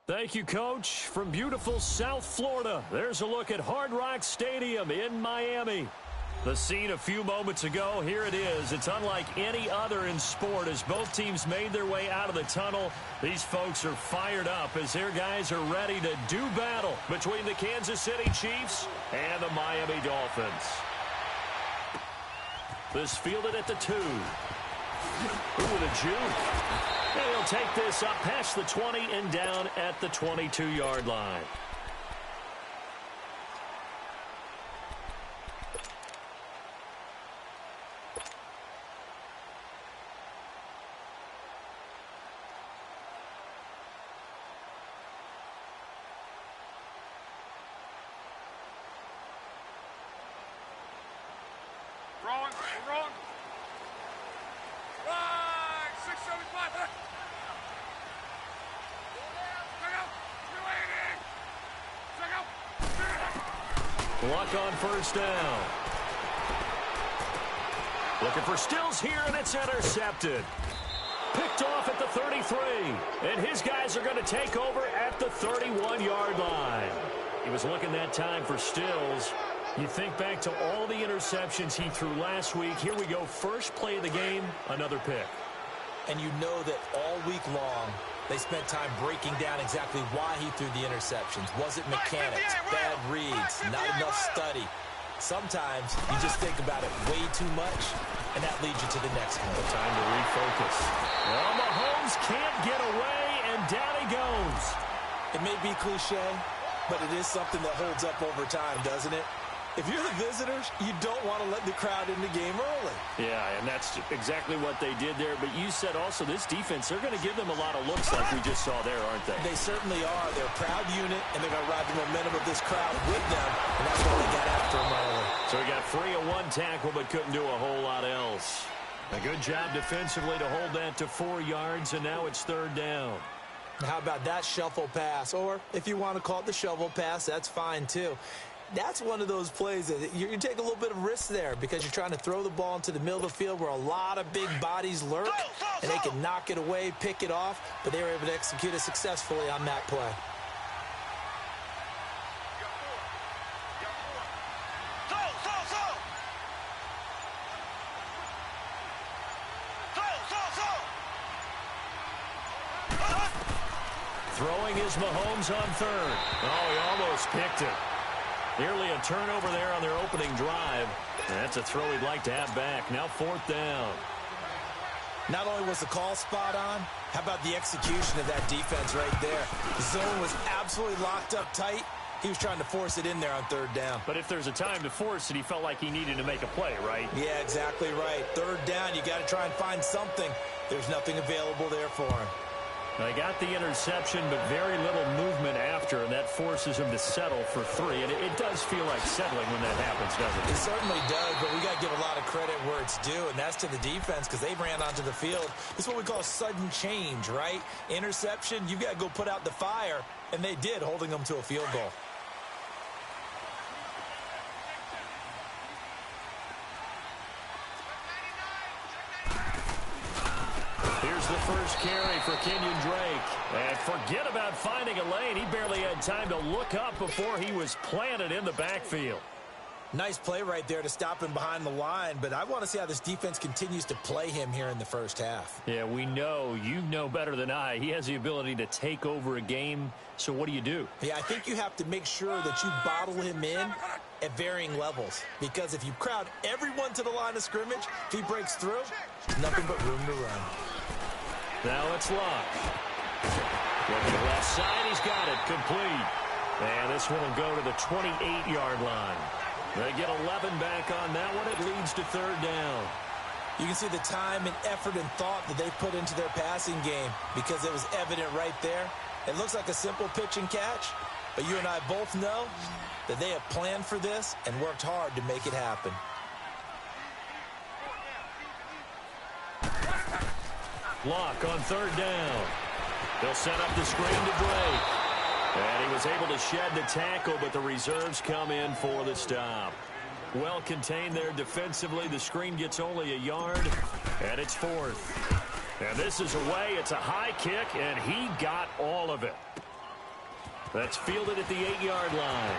Thank you, Coach. From beautiful South Florida, there's a look at Hard Rock Stadium in Miami. The scene a few moments ago, here it is. It's unlike any other in sport as both teams made their way out of the tunnel. These folks are fired up as their guys are ready to do battle between the Kansas City Chiefs and the Miami Dolphins. This fielded at the 2. Ooh, with a juke. And he'll take this up past the 20 and down at the 22-yard line. Wrong. Right, 675. Luck on first down. Looking for Stills here, and it's intercepted. Picked off at the 33, and his guys are going to take over at the 31-yard line. He was looking that time for Stills. You think back to all the interceptions he threw last week. Here we go, first play of the game, another pick. And you know that all week long, they spent time breaking down exactly why he threw the interceptions. Was it mechanics, bad reads, not enough study? Sometimes you just think about it way too much, and that leads you to the next one. Time to refocus. Well, Mahomes can't get away, and down he goes. It may be cliche, but it is something that holds up over time, doesn't it? If you're the visitors, you don't want to let the crowd in the game early. Yeah, and that's exactly what they did there. But you said also this defense, they're going to give them a lot of looks like we just saw there, aren't they? They certainly are. They're a proud unit, and they're going to ride the momentum of this crowd with them, and that's why they got after them early. So he got free of one tackle but couldn't do a whole lot else. A good job defensively to hold that to 4 yards, and now it's third down. How about that shuffle pass? Or if you want to call it the shovel pass, that's fine too. That's one of those plays that you take a little bit of risk there because you're trying to throw the ball into the middle of the field where a lot of big bodies lurk, and they can knock it away, pick it off, but they were able to execute it successfully on that play. Throwing is Mahomes on third. Oh, he almost picked it. Nearly a turnover there on their opening drive. That's a throw he'd like to have back. Now fourth down. Not only was the call spot on, how about the execution of that defense right there? The zone was absolutely locked up tight. He was trying to force it in there on third down. But if there's a time to force it, he felt like he needed to make a play, right? Yeah, exactly right. Third down, you got to try and find something. There's nothing available there for him. They got the interception, but very little movement after, and that forces him to settle for 3. And it does feel like settling when that happens, doesn't it? It certainly does, but we got to give a lot of credit where it's due, and that's to the defense because they ran onto the field. This is what we call sudden change, right? Interception, you got to go put out the fire, and they did, holding them to a field goal. The first carry for Kenyon Drake. And forget about finding a lane. He barely had time to look up before he was planted in the backfield. Nice play right there to stop him behind the line, but I want to see how this defense continues to play him here in the first half. Yeah, we know. You know better than I. He has the ability to take over a game, so what do? Yeah, I think you have to make sure that you bottle him in at varying levels, because if you crowd everyone to the line of scrimmage, if he breaks through, nothing but room to run. Now it's Luck. Looking to the left side, he's got it, complete. And this one will go to the 28-yard line. They get 11 back on that one. It leads to third down. You can see the time and effort and thought that they put into their passing game because it was evident right there. It looks like a simple pitch and catch, but you and I both know that they have planned for this and worked hard to make it happen. Luck on third down. They'll set up the screen to Drake. And he was able to shed the tackle, but the reserves come in for the stop. Well contained there defensively. The screen gets only a yard, and it's fourth. And this is away. It's a high kick, and he got all of it. That's fielded at the 8-yard line.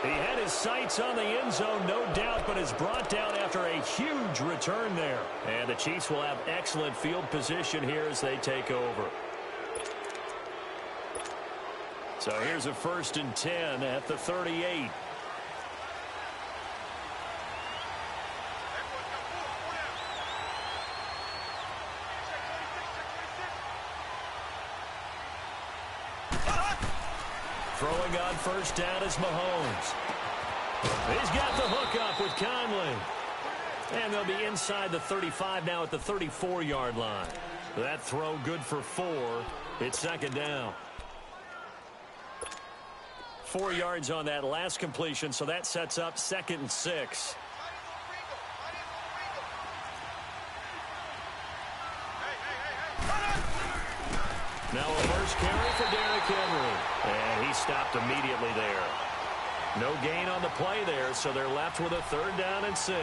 He had his sights on the end zone, no doubt, but is brought down after a huge return there. And the Chiefs will have excellent field position here as they take over. So here's a 1st and 10 at the 38. Throwing on 1st down is Mahomes. He's got the hook up with Conley. And they'll be inside the 35 now at the 34-yard line. That throw good for 4. It's 2nd down. 4 yards on that last completion, so that sets up 2nd and 6. Now a first carry for Derrick Henry. And he stopped immediately there. No gain on the play there, so they're left with a 3rd down and 6.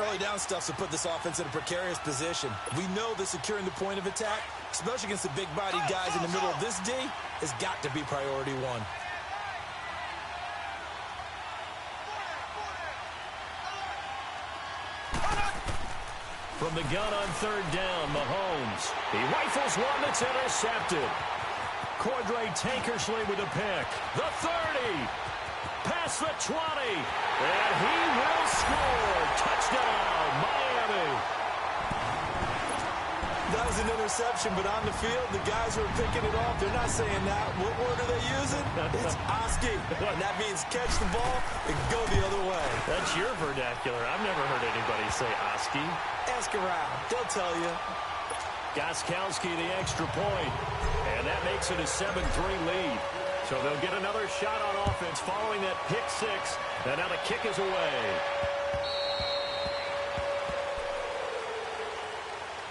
Early down stuff's to put this offense in a precarious position. We know that securing the point of attack, especially against the big-bodied guys in the middle of this D, has got to be priority 1. From the gun on 3rd down, Mahomes. He rifles one that's intercepted. Cordray Tankersley with a pick. The 30. Past the 20. And he will score. Touchdown, Miami. That was an interception, but on the field, the guys who are picking it off, they're not saying that. What word are they using? It's Oski. And that means catch the ball and go the other way. That's your vernacular. I've never heard anybody say Oski. Ask around. They'll tell you. Gostkowski the extra point. And that makes it a 7-3 lead. So they'll get another shot on offense following that pick 6. And now the kick is away.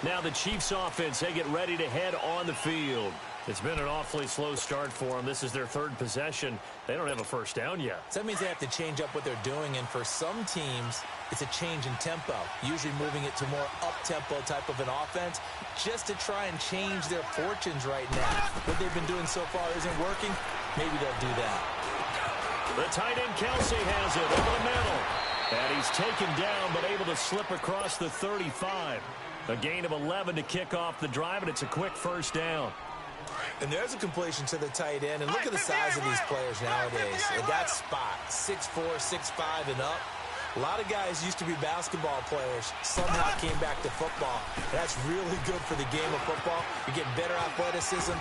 Now the Chiefs offense, they get ready to head on the field. It's been an awfully slow start for them. This is their 3rd possession. They don't have a 1st down yet. So that means they have to change up what they're doing, and for some teams, it's a change in tempo, usually moving it to more up-tempo type of an offense just to try and change their fortunes right now. What they've been doing so far isn't working. Maybe they'll do that. The tight end Kelsey has it over the middle. And he's taken down but able to slip across the 35. A gain of 11 to kick off the drive, and it's a quick 1st down. And there's a completion to the tight end. And look at the size of these players nowadays. At that spot, 6'4", 6'5", and up. A lot of guys used to be basketball players, somehow came back to football. That's really good for the game of football. You're getting better athleticism,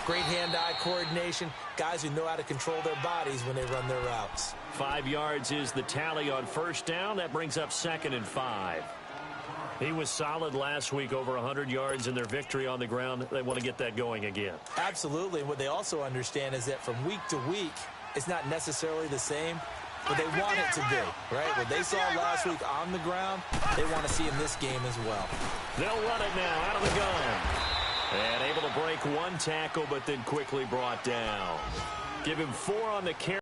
great hand-eye coordination, guys who know how to control their bodies when they run their routes. 5 yards is the tally on 1st down. That brings up 2nd and 5. He was solid last week, over 100 yards in their victory on the ground. They want to get that going again. Absolutely. And what they also understand is that from week to week, it's not necessarily the same, but they want it to be, right? What they saw last week on the ground, they want to see in this game as well. They'll run it now out of the gun. And able to break 1 tackle, but then quickly brought down. Give him 4 on the carry.